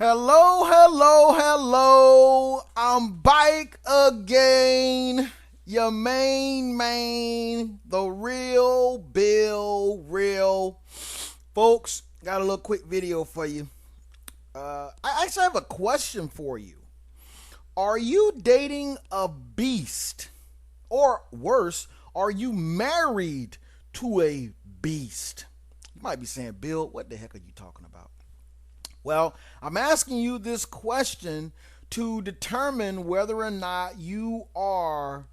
Hello, hello, hello. I'm back again. Your main man, the real Bill Real. Folks, got a little quick video for you. I actually have a question for you. Are you dating a beast? Or worse, are you married to a beast? You might be saying, Bill, what the heck are you talking about? Well, I'm asking you this question to determine whether or not you are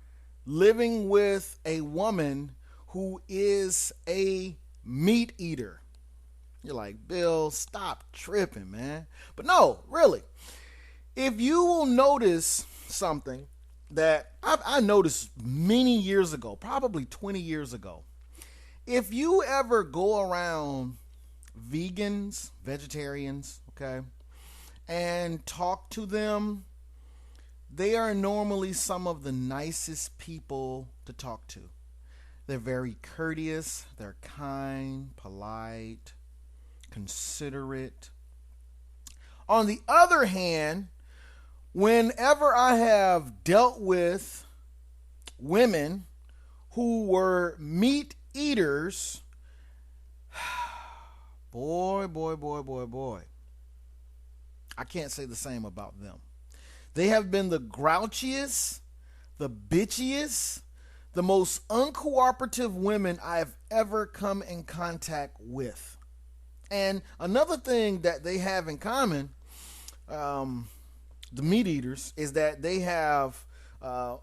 living with a woman who is a meat eater. You're like, Bill, stop tripping, man. But no, really. If you will notice something that I noticed many years ago, probably 20 years ago, if you ever go around vegans, vegetarians, okay, and talk to them, they are normally some of the nicest people to talk to. They're very courteous, they're kind, polite, considerate. On the other hand, whenever I have dealt with women who were meat eaters, boy, boy, boy, boy, boy, I can't say the same about them. They have been the grouchiest, the bitchiest, the most uncooperative women I have ever come in contact with. And another thing that they have in common, the meat eaters, is that they have a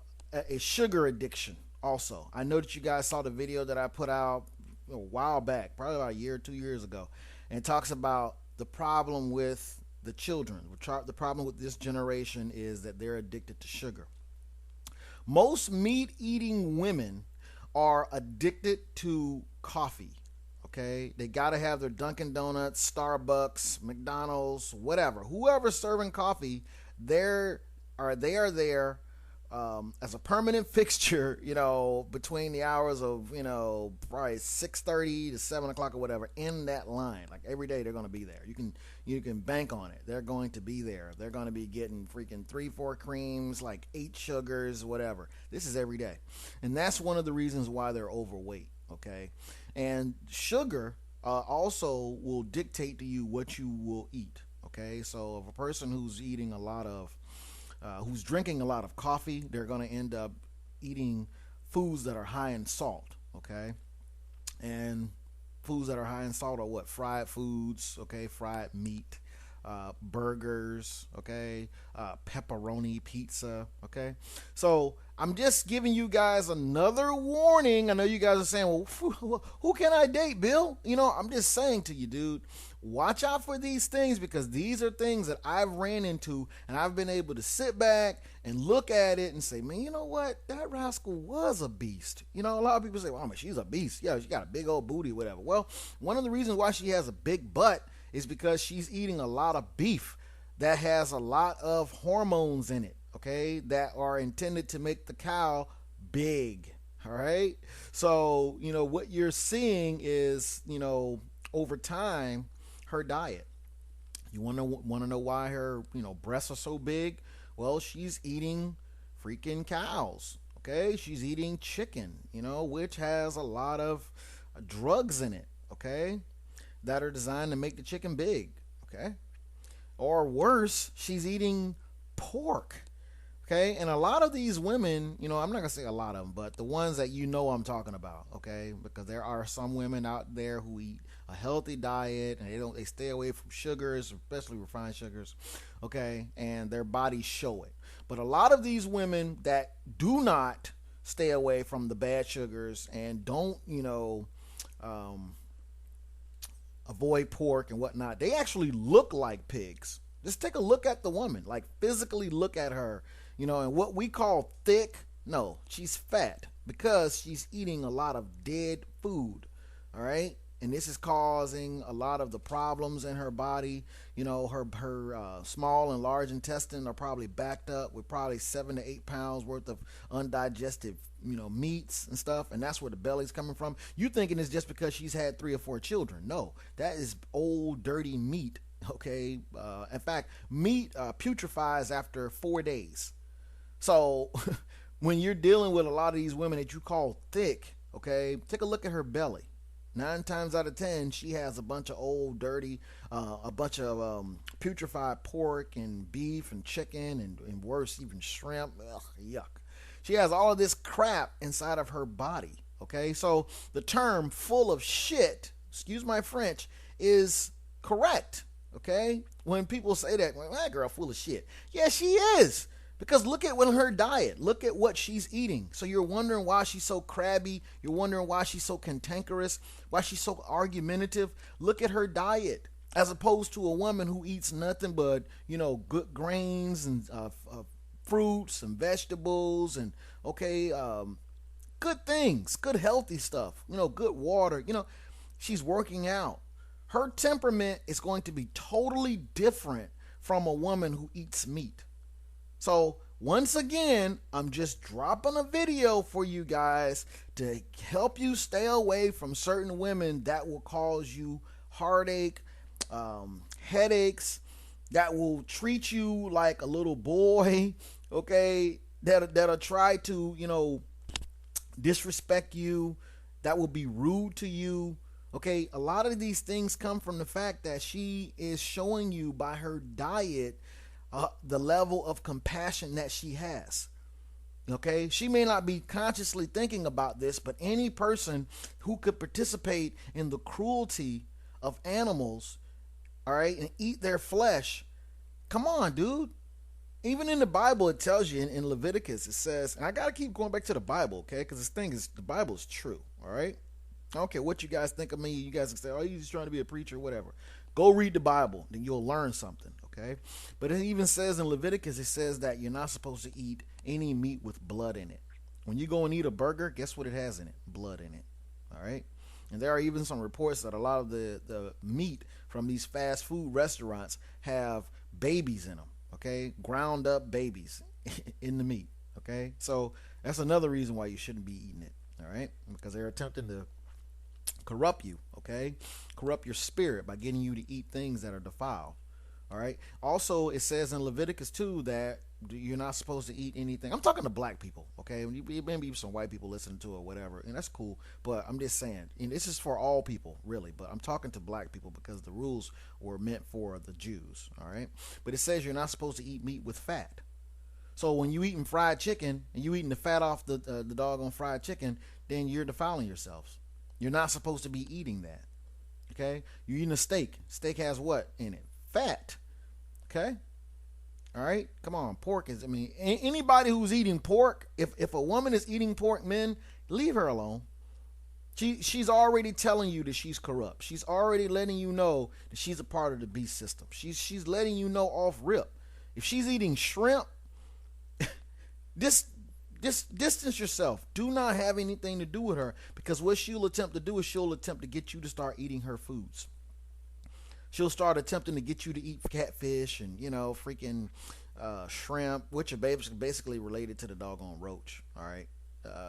sugar addiction also. I know that you guys saw the video that I put out a while back, probably about a year or 2 years ago, and it talks about the problem with the children. The problem with this generation is that they're addicted to sugar. Most meat eating women are addicted to coffee. Okay, they got to have their Dunkin' Donuts, Starbucks, McDonald's, whatever. Whoever's serving coffee, they are there as a permanent fixture, between the hours of, probably 6:30 to 7 o'clock or whatever, in that line. Like every day they're going to be there. You can bank on it. They're going to be there. They're going to be getting freaking 3-4 creams, like 8 sugars, whatever. This is every day. And that's one of the reasons why they're overweight. Okay. And sugar also will dictate to you what you will eat. Okay. So if a person who's eating who's drinking a lot of coffee, they're going to end up eating foods that are high in salt. Okay. And foods that are high in salt are what? Fried foods. Okay. Fried meat. Burgers, okay, pepperoni pizza, okay. So I'm just giving you guys another warning. I know you guys are saying, well, who can I date, Bill? I'm just saying to you, dude, watch out for these things, because these are things that I've ran into, and I've been able to sit back and look at it and say, man, you know what? That rascal was a beast. A lot of people say, well, I mean, she's a beast. Yeah, she got a big old booty, whatever. Well, one of the reasons why she has a big butt is because she's eating a lot of beef that has a lot of hormones in it, okay, that are intended to make the cow big. All right. So, what you're seeing is, over time, her diet. You want to know why her, breasts are so big? Well, she's eating freaking cows. Okay. She's eating chicken, which has a lot of drugs in it. Okay. That are designed to make the chicken big, okay? Or worse, she's eating pork, okay? And a lot of these women, I'm not gonna say a lot of them, but the ones that I'm talking about, okay? Because there are some women out there who eat a healthy diet and they stay away from sugars, especially refined sugars, okay? And their bodies show it. But a lot of these women that do not stay away from the bad sugars and don't, avoid pork and whatnot, they actually look like pigs. Just take a look at the woman, like physically look at her, and what we call thick, no, she's fat because she's eating a lot of dead food. All right. And this is causing a lot of the problems in her body. Her small and large intestine are probably backed up with probably 7 to 8 pounds worth of undigested, meats and stuff. And that's where the belly's coming from. You thinking it's just because she's had 3 or 4 children. No, that is old, dirty meat Okay, in fact, meat putrefies after 4 days. So when you're dealing with a lot of these women that you call thick, okay, take a look at her belly. 9 times out of 10, she has a bunch of old, dirty, a bunch of putrefied pork and beef and chicken and worse, even shrimp. Ugh, yuck. She has all of this crap inside of her body. Okay, so the term full of shit, excuse my French, is correct. Okay, when people say that, well, that girl full of shit. Yeah, she is. Because look at her diet. Look at what she's eating. So you're wondering why she's so crabby. You're wondering why she's so cantankerous, why she's so argumentative. Look at her diet, as opposed to a woman who eats nothing but, good grains and fruits and vegetables and, okay, good things, good healthy stuff, good water. She's working out. Her temperament is going to be totally different from a woman who eats meat. So once again, I'm just dropping a video for you guys to help you stay away from certain women that will cause you heartache, headaches, that will treat you like a little boy, okay, that'll try to, disrespect you, that will be rude to you. Okay, a lot of these things come from the fact that she is showing you by her diet the level of compassion that she has. Okay, she may not be consciously thinking about this, but any person who could participate in the cruelty of animals, all right, and eat their flesh, come on, dude. Even in the Bible, it tells you in Leviticus, it says, and I got to keep going back to the Bible, okay, because this thing is, the Bible is true, all right? I don't care what you guys think of me. You guys can say, oh, you're just trying to be a preacher, whatever. Go read the Bible, then you'll learn something, okay? But it even says in Leviticus, it says that you're not supposed to eat any meat with blood in it. When you go and eat a burger, guess what it has in it? Blood in it, all right? And there are even some reports that a lot of the meat from these fast food restaurants have babies in them, okay? Ground up babies in the meat, okay? So that's another reason why you shouldn't be eating it, all right? Because they're attempting to corrupt you, okay? Corrupt your spirit by getting you to eat things that are defiled, all right? Also, it says in Leviticus 2 that you're not supposed to eat anything. I'm talking to black people, okay? Maybe some white people listening to it or whatever, and that's cool, but I'm just saying, and this is for all people, really, but I'm talking to black people because the rules were meant for the Jews, all right? But it says you're not supposed to eat meat with fat. So when you eating fried chicken and you eating the fat off the doggone fried chicken, then you're defiling yourselves. You're not supposed to be eating that, okay? You're eating a steak. Steak has what in it? Fat, okay? All right, come on. Pork is, anybody who's eating pork, if a woman is eating pork, men, leave her alone. She's already telling you that she's corrupt. She's already letting you know that she's a part of the beast system. She's letting you know off rip. If she's eating shrimp, just distance yourself. Do not have anything to do with her, because what she'll attempt to do is she'll attempt to get you to start eating her foods. She'll start attempting to get you to eat catfish and, freaking shrimp, which are basically related to the doggone roach. All right.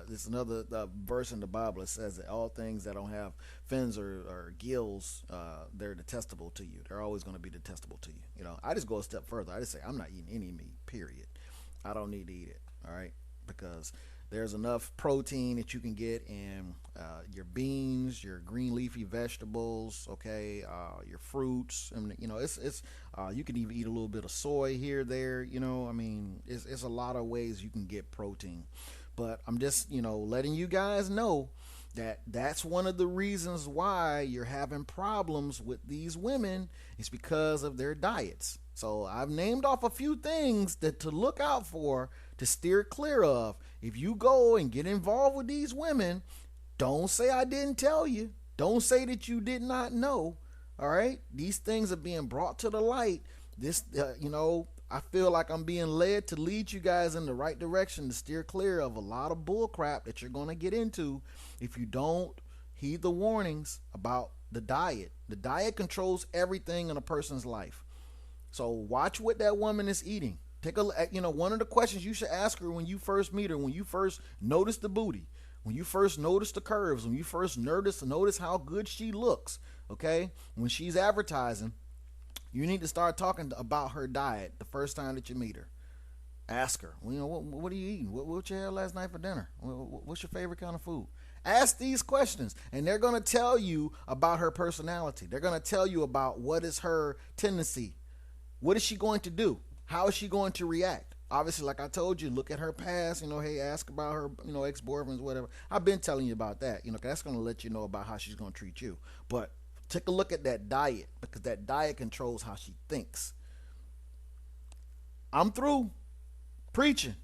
There's another verse in the Bible that says that all things that don't have fins or gills, they're detestable to you. They're always going to be detestable to you. I just go a step further. I just say, I'm not eating any meat, period. I don't need to eat it. All right. Because there's enough protein that you can get in your beans, your green leafy vegetables, okay, your fruits. It's you can even eat a little bit of soy here, there. It's a lot of ways you can get protein. But I'm just, letting you guys know that that's one of the reasons why you're having problems with these women. It's because of their diets. So I've named off a few things that to look out for, to steer clear of. If you go and get involved with these women, don't say I didn't tell you. Don't say that you did not know. All right? These things are being brought to the light. This, I feel like I'm being led to lead you guys in the right direction to steer clear of a lot of bull crap that you're going to get into if you don't heed the warnings about the diet. The diet controls everything in a person's life. So watch what that woman is eating. Take a look at, one of the questions you should ask her when you first meet her, when you first notice the booty, when you first notice the curves, when you first notice how good she looks, okay? When she's advertising, You need to start talking about her diet the first time that you meet her. Ask her, you know, what are you eating? What you had last night for dinner? What's your favorite kind of food? Ask these questions, and they're going to tell you about her personality. They're going to tell you about what is her tendency. What is she going to do? How is she going to react? Obviously, like I told you, look at her past. You know, hey, ask about her, you know, ex-boyfriends, whatever. I've been telling you about that. You know, 'cause that's going to let you know about how she's going to treat you. But take a look at that diet, because that diet controls how she thinks. I'm through preaching.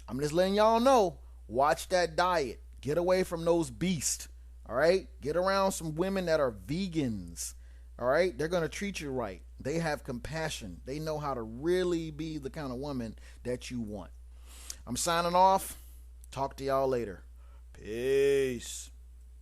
I'm just letting y'all know, watch that diet. Get away from those beasts. All right? Get around some women that are vegans. All right? They're going to treat you right. They have compassion. They know how to really be the kind of woman that you want. I'm signing off. Talk to y'all later. Peace.